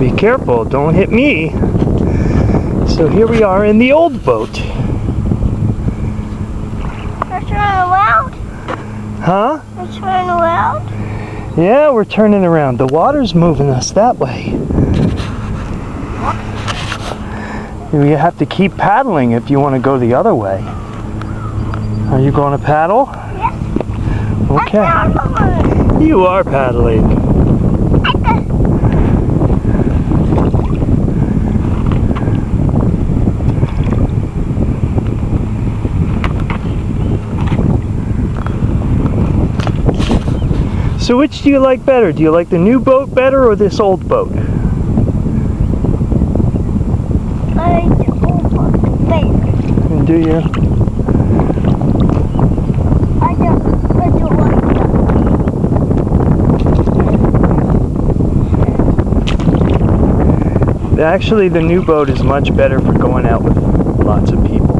Be careful, don't hit me. So here we are in the old boat. Let's turn around. Huh? Let's turn around. Yeah, we're turning around. The water's moving us that way. You have to keep paddling if you want to go the other way. Are you going to paddle? Yes. Okay. You are paddling. So which do you like better? Do you like the new boat better or this old boat? I like the old boat better. And do you? I don't like that. Actually, the new boat is much better for going out with lots of people.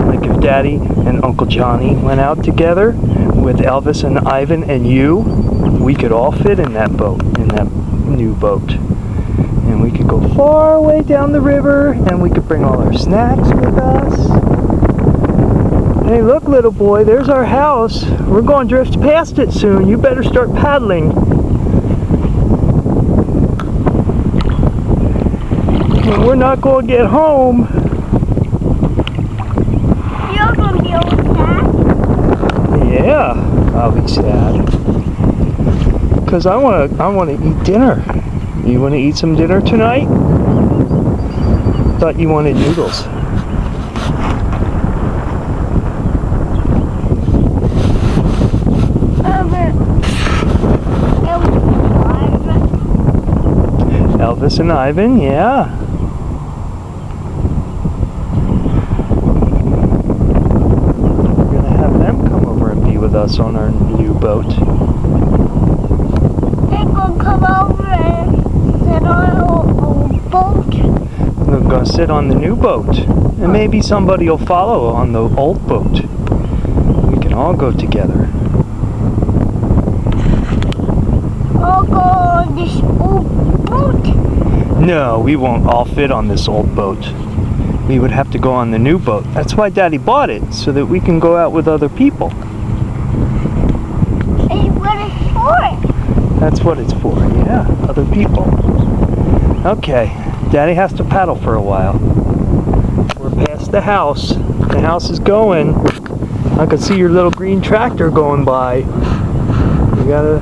Like if Daddy and Uncle Johnny went out together with Elvis and Ivan and you, we could all fit in that boat, in that new boat. And we could go far away down the river, and we could bring all our snacks with us. Hey, look, little boy, there's our house. We're going to drift past it soon. You better start paddling. And we're not going to get home. You're going to be all sad. Yeah, I'll be sad. Because I want to eat dinner. You want to eat some dinner tonight? Thought you wanted noodles. Elvis and Ivan, yeah. We're going to have them come over and be with us on our new boat. They're going to come over and sit on our old boat. We're going to sit on the new boat. And maybe somebody will follow on the old boat. We can all go together. I'll go on this old boat. No, we won't all fit on this old boat. We would have to go on the new boat. That's why Daddy bought it, so that we can go out with other people. Hey, what is for it? That's what it's for, yeah, other people. Okay, Daddy has to paddle for a while. We're past the house. The house is going. I can see your little green tractor going by. You gotta